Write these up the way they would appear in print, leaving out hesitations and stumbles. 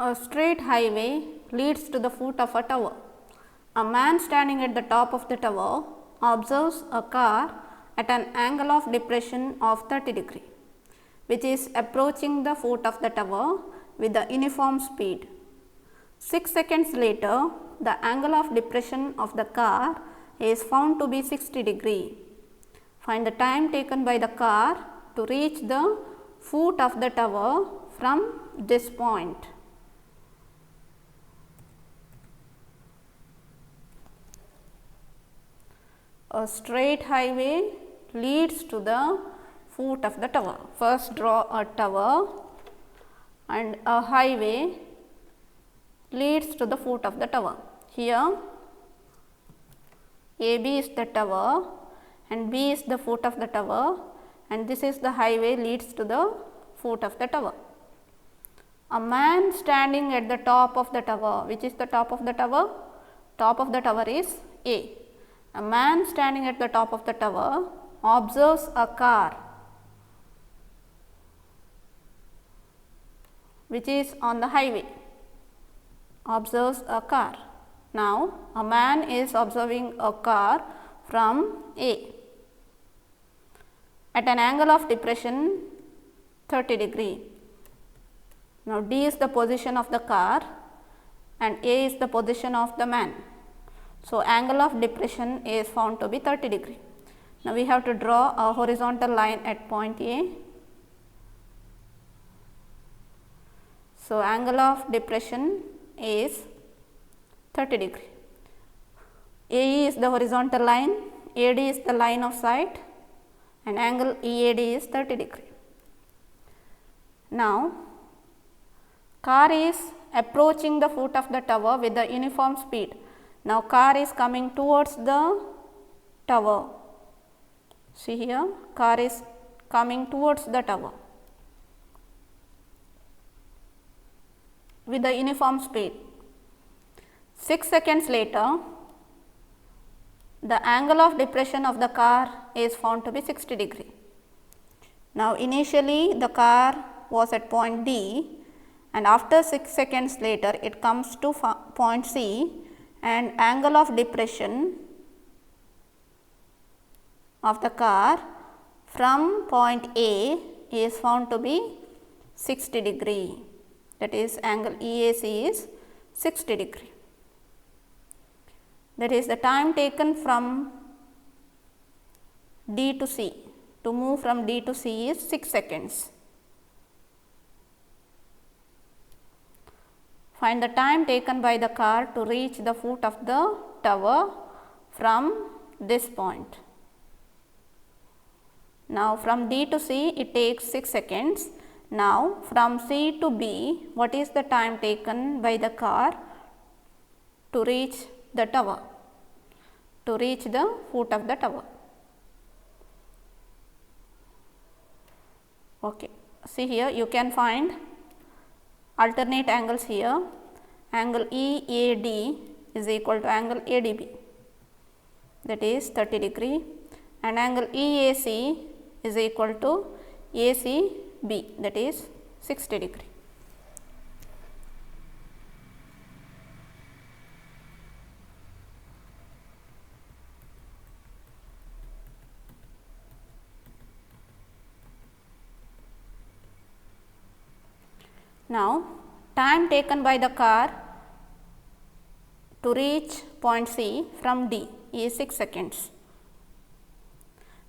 A straight highway leads to the foot of a tower. A man standing at the top of the tower observes a car at an angle of depression of 30 degree, which is approaching the foot of the tower with the uniform speed. 6 seconds later, the angle of depression of the car is found to be 60 degree. Find the time taken by the car to reach the foot of the tower from this point. A straight highway leads to the foot of the tower. First draw a tower and a highway leads to the foot of the tower. Here AB is the tower and B is the foot of the tower, and this is the highway leads to the foot of the tower. A man standing at the top of the tower. Which is the top of the tower? Top of the tower is A. A man standing at the top of the tower observes a car which is on the highway. Observes a car. Now, a man is observing a car from A at an angle of depression 30 degree. Now, D is the position of the car and A is the position of the man. So, angle of depression is found to be 30 degree. Now, we have to draw a horizontal line at point A. So, angle of depression is 30 degree. AE is the horizontal line, AD is the line of sight, and angle EAD is 30 degree. Now, car is approaching the foot of the tower with the uniform speed. Now, car is coming towards the tower. See here, car is coming towards the tower with the uniform speed. 6 seconds later, the angle of depression of the car is found to be 60 degree. Now, initially the car was at point D, and after 6 seconds later it comes to point C, and angle of depression of the car from point A is found to be 60 degree. That is, angle EAC is 60 degree. That is, the time taken from D to C, to move from D to C is 6 seconds. Find the time taken by the car to reach the foot of the tower from this point. Now, from D to C it takes 6 seconds. Now, from C to B, what is the time taken by the car to reach the tower, to reach the foot of the tower? Okay. See here, you can find alternate angles here. Angle EAD is equal to angle ADB, that is 30 degree, and angle EAC is equal to ACB, that is 60 degree. Now, time taken by the car to reach point C from D is 6 seconds.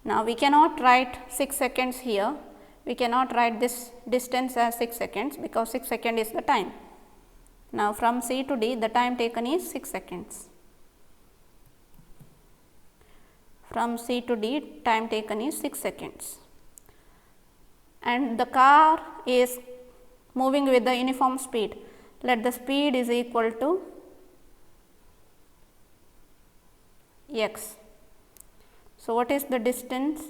Now, we cannot write 6 seconds here, we cannot write this distance as 6 seconds because 6 seconds is the time. Now, from C to D the time taken is 6 seconds. From C to D time taken is 6 seconds, and the car is moving with the uniform speed. Let the speed is equal to x. So, what is the distance?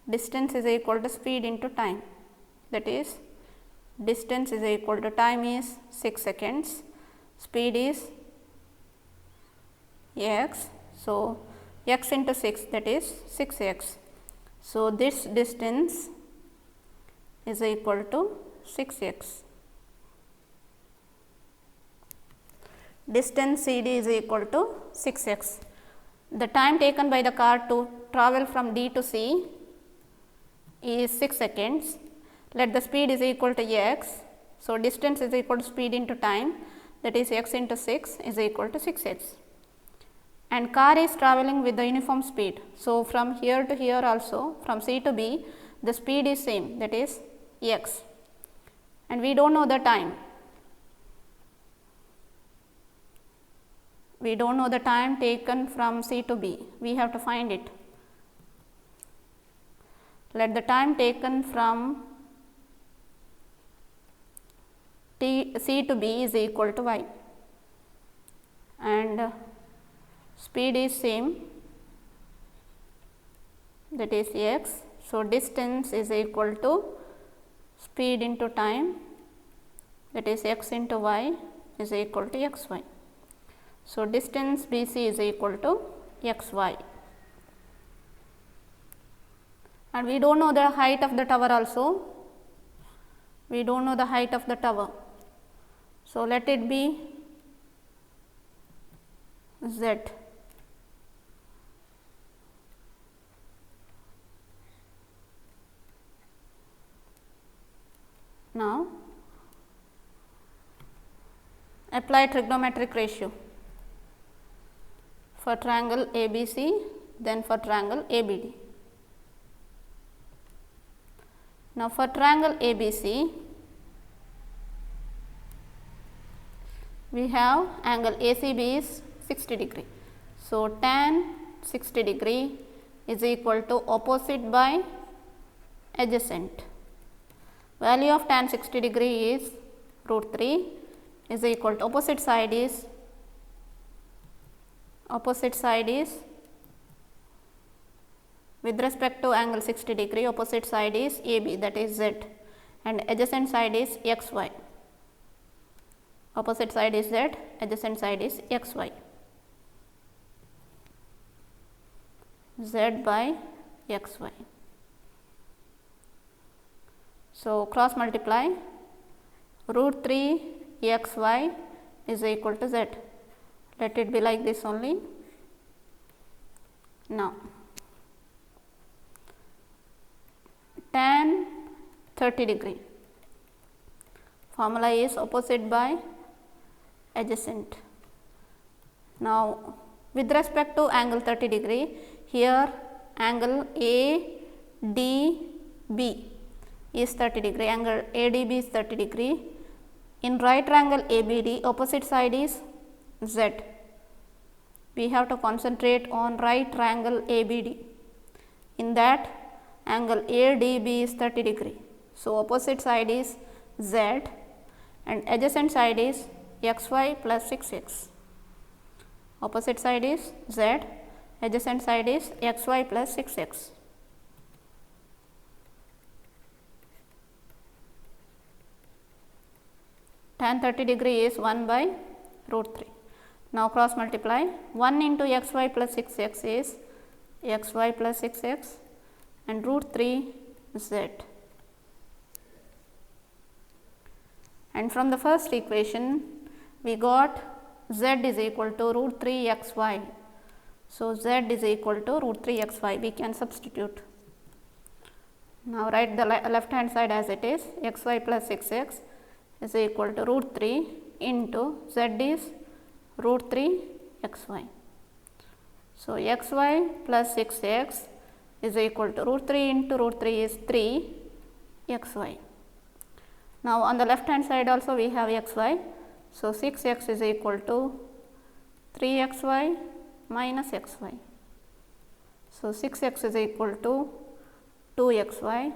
Distance is equal to speed into time, that is, distance is equal to time is 6 seconds, speed is x. So, x into 6, that is 6x. So, this distance is equal to 6x. distance CD is equal to 6x. The time taken by the car to travel from D to C is 6 seconds. Let the speed is equal to x. So, distance is equal to speed into time, that is x into 6 is equal to 6x. And car is traveling with the uniform speed. So, from here to here also, from C to B, the speed is same, that is x, and we do not know the time. We do not know the time taken from C to B, we have to find it. Let the time taken from C to B is equal to y, and speed is same, that is x. So, distance is equal to speed into time, that is x into y is equal to x y. So, distance BC is equal to x y, and we do not know the height of the tower also, we do not know the height of the tower. So, let it be z. Now, apply trigonometric ratio for triangle ABC, then for triangle ABD. Now, for triangle ABC, we have angle ACB is 60 degree. So, tan 60 degree is equal to opposite by adjacent. Value of tan 60 degree is root 3 is equal to opposite side is with respect to angle 60 degree, opposite side is AB, that is z, and adjacent side is xy. Opposite side is z, adjacent side is xy. Z by xy. So, cross multiply root 3 xy is equal to z. Let it be like this only. Now, tan 30 degree, formula is opposite by adjacent. Now, with respect to angle 30 degree, here angle ADB is 30 degree, angle ADB is 30 degree. In right triangle ABD, opposite side is z. We have to concentrate on right triangle ABD. In that, angle ADB is 30 degree. So, opposite side is z and adjacent side is xy plus 6x. Opposite side is z, adjacent side is xy plus 6x. Tan 30 degree is 1 by root 3. Now, cross multiply 1 into xy plus 6x is xy plus 6x and root 3 z. And from the first equation, we got z is equal to root 3 xy. So, z is equal to root 3 xy, we can substitute. Now, write the left hand side as it is, xy plus 6x is equal to root 3 into z is root 3 xy. So, xy plus 6x is equal to root 3 into root 3 is 3 xy. Now, on the left hand side also we have xy. So, 6x is equal to 3 xy minus xy. So, 6x is equal to 2 xy.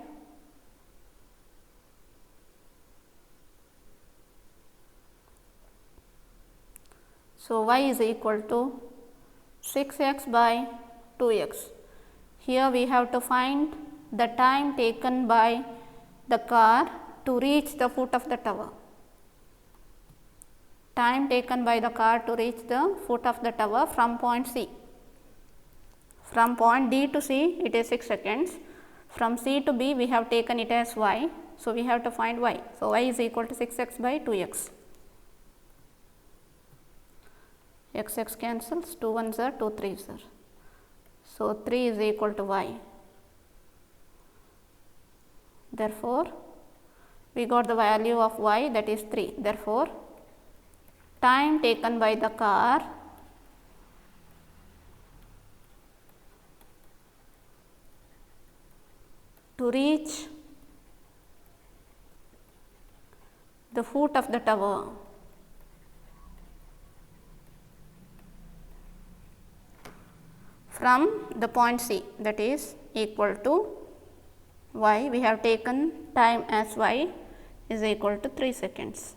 So, y is equal to 6x by 2x. Here we have to find the time taken by the car to reach the foot of the tower. Time taken by the car to reach the foot of the tower from point C. From point D to C it is 6 seconds. From C to B we have taken it as y. So, we have to find y. So, y is equal to 6x by 2x. x cancels, 2 1s are 2 3s are. So, 3 is equal to y. Therefore, we got the value of y, that is 3. Therefore, time taken by the car to reach the foot of the tower from the point C, that is equal to y. We have taken time as y is equal to 3 seconds.